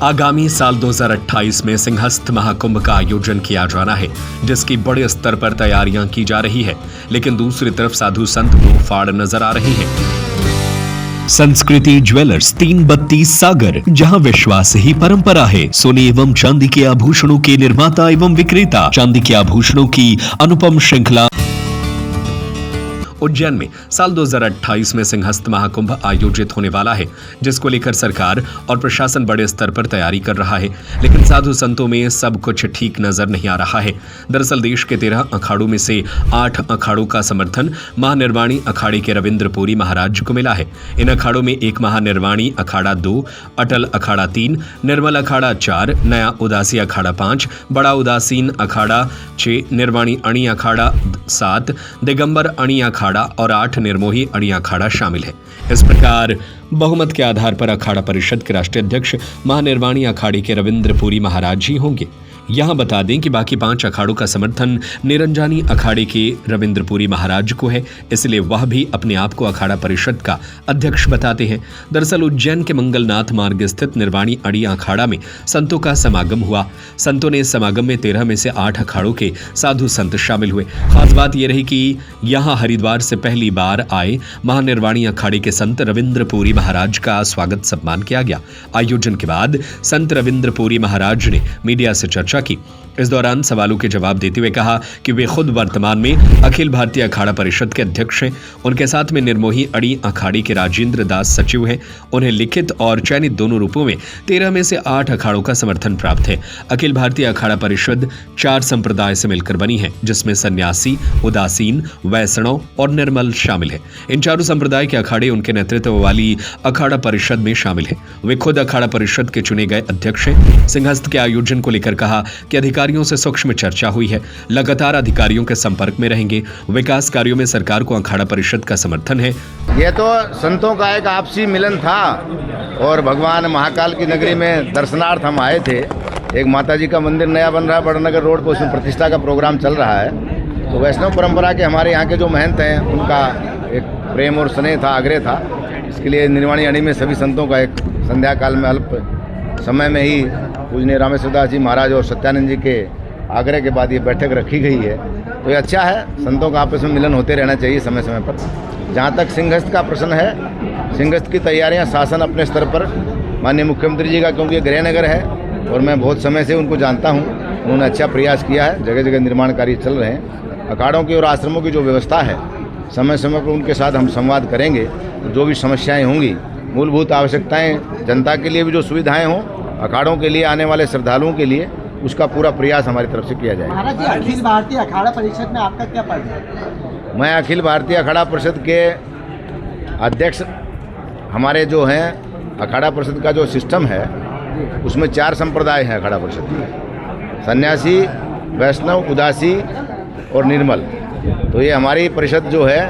आगामी साल 2028 में सिंहस्थ महाकुंभ का आयोजन किया जाना है, जिसकी बड़े स्तर पर तैयारियां की जा रही है। लेकिन दूसरी तरफ साधु संत मुंह फाड़ नजर आ रहे हैं। संस्कृति ज्वेलर्स 332 सागर, जहां विश्वास ही परंपरा है। सोने एवं चांदी के आभूषणों के निर्माता एवं विक्रेता, चांदी के आभूषणों की अनुपम श्रृंखला। उज्जैन में साल 2028 में सिंहस्थ महाकुंभ आयोजित होने वाला है, जिसको लेकर सरकार और प्रशासन बड़े स्तर पर तैयारी कर रहा है। लेकिन साधु संतों में सब कुछ ठीक नजर नहीं आ रहा है। दरअसल देश के 13 अखाड़ों में से 8 अखाड़ों का समर्थन महानिर्वाणी अखाड़े के रविंद्रपुरी महाराज को मिला है। इन अखाड़ों में एक महानिर्वाणी अखाड़ा 2, अटल अखाड़ा 3, निर्मल अखाड़ा 4, नया उदासी अखाड़ा 5, बड़ा उदासीन अखाड़ा 6, निर्वाणी अणी अखाड़ा 7, दिगंबर अणी अखाड़ा और 8 निर्मोही अणी अखाड़ा शामिल है। इस प्रकार बहुमत के आधार पर अखाड़ा परिषद के राष्ट्रीय अध्यक्ष महानिर्वाणी अखाड़े के रविंद्रपुरी महाराज ही होंगे। यहां बता दें कि बाकी 5 अखाड़ों का समर्थन निरंजानी अखाड़े के रविंद्रपुरी महाराज को है, इसलिए वह भी अपने आप को अखाड़ा परिषद का अध्यक्ष बताते हैं। दरअसल उज्जैन के मंगलनाथ मार्ग स्थित निर्वाणी अड़ी अखाड़ा में संतों का समागम हुआ। संतों ने इस समागम में 13 में से 8 अखाड़ों के साधु संत शामिल हुए। खास बात यह रही कि यहाँ हरिद्वार से पहली बार आए महानिर्वाणी अखाड़े के संत रविंद्रपुरी महाराज का स्वागत सम्मान किया गया। आयोजन के बाद संत रविंद्रपुरी महाराज ने मीडिया से चर्चा की। इस दौरान सवालों के जवाब देते हुए कहा कि वे खुद वर्तमान में अखिल भारतीय अखाड़ा परिषद के अध्यक्ष हैं। उनके साथ में निर्मोही अड़ी अखाड़े के राजेंद्र दास सचिव हैं। उन्हें लिखित और चयनित दोनों रूपों में 13 में से 8 अखाड़ों का समर्थन प्राप्त है। अखिल भारतीय अखाड़ा परिषद 4 संप्रदाय से मिलकर बनी है, जिसमें सन्यासी, उदासीन, वैष्णव और निर्मल शामिल है। इन चारों संप्रदाय के अखाड़े उनके नेतृत्व वाली अखाड़ा परिषद में शामिल है। वे खुद अखाड़ा परिषद के चुने गए अध्यक्ष हैं। सिंहस्थ के आयोजन को लेकर कहा कि अधिकारियों से सूक्ष्म चर्चा हुई है, लगातार अधिकारियों के संपर्क में रहेंगे। विकास कार्यों में सरकार को अखाड़ा परिषद का समर्थन है। ये तो संतों का एक आपसी मिलन था और भगवान महाकाल की नगरी में दर्शनार्थ हम आए थे। एक माताजी का मंदिर नया बन रहा है बड़नगर रोड पर, उसमें प्रतिष्ठा का प्रोग्राम चल रहा है। तो वैष्णव परंपरा के हमारे यहाँ के जो महंत हैं, उनका एक प्रेम और स्नेह था, आग्रह था। इसके लिए निर्वाणी अणी में सभी संतों का एक संध्या काल में अल्प समय में ही पूजनीय रामेश्वर दास जी महाराज और सत्यानंद जी के आग्रह के बाद ये बैठक रखी गई है। तो ये अच्छा है, संतों का आपस में मिलन होते रहना चाहिए समय समय पर। जहाँ तक सिंहस्थ का प्रश्न है, सिंहस्थ की तैयारियाँ शासन अपने स्तर पर, माननीय मुख्यमंत्री जी का, क्योंकि ये गृहनगर है और मैं बहुत समय से उनको जानता हूँ, उन्होंने अच्छा प्रयास किया है। जगह जगह निर्माण कार्य चल रहे हैं। अखाड़ों की और आश्रमों की जो व्यवस्था है, समय समय पर उनके साथ हम संवाद करेंगे। जो भी समस्याएँ होंगी, मूलभूत आवश्यकताएँ, जनता के लिए भी जो सुविधाएँ हों, अखाड़ों के लिए, आने वाले श्रद्धालुओं के लिए, उसका पूरा प्रयास हमारी तरफ से किया जाएगा। महाराज जी, अखिल भारतीय अखाड़ा परिषद में आपका क्या पद है? मैं अखिल भारतीय अखाड़ा परिषद के अध्यक्ष। हमारे जो हैं अखाड़ा परिषद का जो सिस्टम है, उसमें 4 संप्रदाय हैं अखाड़ा परिषद में, सन्यासी, वैष्णव, उदासी और निर्मल। तो ये हमारी परिषद जो है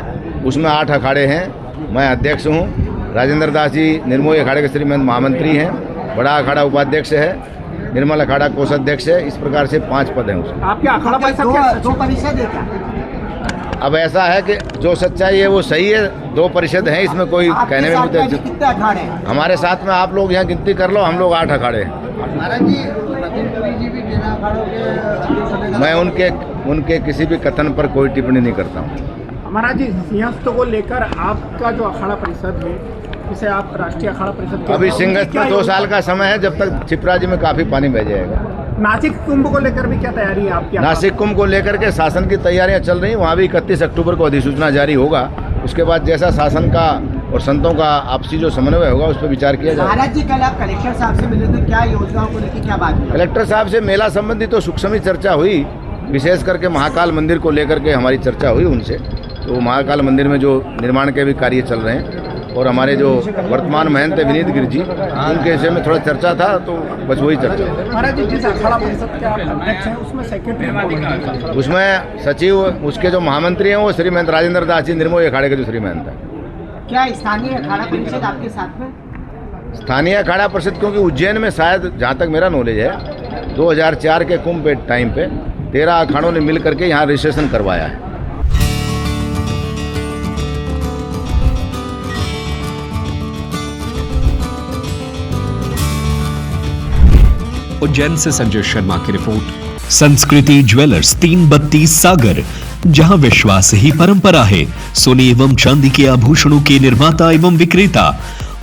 उसमें 8 अखाड़े हैं। मैं अध्यक्ष हूँ। राजेंद्र दास जी निर्मोही अखाड़े के श्रीमंत महामंत्री हैं। बड़ा अखाड़ा उपाध्यक्ष है। निर्मल अखाड़ा कोषाध्यक्ष है। इस प्रकार से 5 पद हैं उसमें। आपके अखाड़ा परिषद 2 परिषद है क्या? अब ऐसा है कि जो सच्चाई है वो सही है। 2 परिषद हैं, इसमें कोई कहने में मुझे कितने अखाड़े हैं? हमारे साथ में आप लोग यहाँ गिनती कर लो, हम लोग 8 अखाड़े हैं। महाराज जी, रविंद्रपुरी जी भी 13 अखाड़ों के। मैं उनके किसी भी कथन पर कोई टिप्पणी नहीं करता हूँ। महाराज जी, सिंहस्थ को लेकर आपका जो अखाड़ा परिषद है, इसे आप राष्ट्रीय अखाड़ा परिषद अभी सिंहस्थ में 2 साल का समय है, जब तक छिपरा जी में काफ़ी पानी बह जाएगा। नासिक कुंभ को लेकर भी क्या तैयारी है आपकी? नासिक कुंभ को लेकर के शासन की तैयारियां चल रही हैं। वहाँ भी 31 अक्टूबर को अधिसूचना जारी होगा। उसके बाद जैसा शासन का और संतों का आपसी जो समन्वय होगा, उस पर विचार किया जाएगा। महाराज जी, कल आप कलेक्टर साहब से मिले थे, क्या योजनाओं को लेकर क्या बात हुई? कलेक्टर साहब से मेला संबंधी तो सूक्ष्म चर्चा हुई, विशेष करके महाकाल मंदिर को लेकर के हमारी चर्चा हुई उनसे। तो महाकाल मंदिर में जो निर्माण के भी कार्य चल रहे हैं और हमारे जो वर्तमान महंत है विनीत गिर जी, उनके विषय में थोड़ा चर्चा था, तो बस वही चर्चा। महाराज जी, जिस अखाड़ा परिषद के आप अध्यक्ष हैं, उसमें सेक्रेटरी, उसमें सचिव, उसके जो महामंत्री हैं वो श्रीमंत राजेंद्र दास जी निर्मोही अखाड़े के जो श्रीमंत हैं। क्या स्थानीय अखाड़ा परिषद आपके साथ में? स्थानीय अखाड़ा परिषद, क्योंकि उज्जैन में शायद, जहाँ तक मेरा नॉलेज है, 2004 के कुंभ पे टाइम पे 13 अखाड़ों ने मिल करके यहाँ रजिस्ट्रेशन करवाया है। उज्जैन से संजय शर्मा की रिपोर्ट। संस्कृति ज्वेलर्स 332 सागर, जहां विश्वास ही परंपरा है। सोने एवं चांदी के आभूषणों के निर्माता एवं विक्रेता।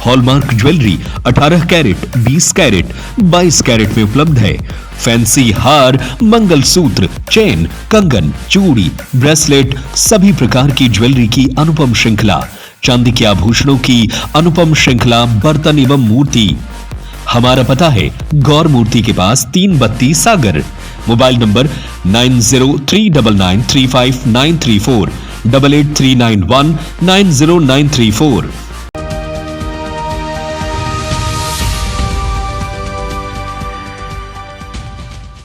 Hallmark jewellery 18 carat, 20 carat, 22 carat में उपलब्ध है। फैंसी हार, मंगलसूत्र, चेन, कंगन, चूड़ी, ब्रेसलेट, सभी प्रकार की ज्वेलरी की अनुपम श्रृंखला। चांदी के आभूषणों की अनुपम श्रृंखला, बर्तन एवं मूर्ति। हमारा पता है गौर मूर्ति के पास 332 सागर। Mobile number 9039935934, 8839190934।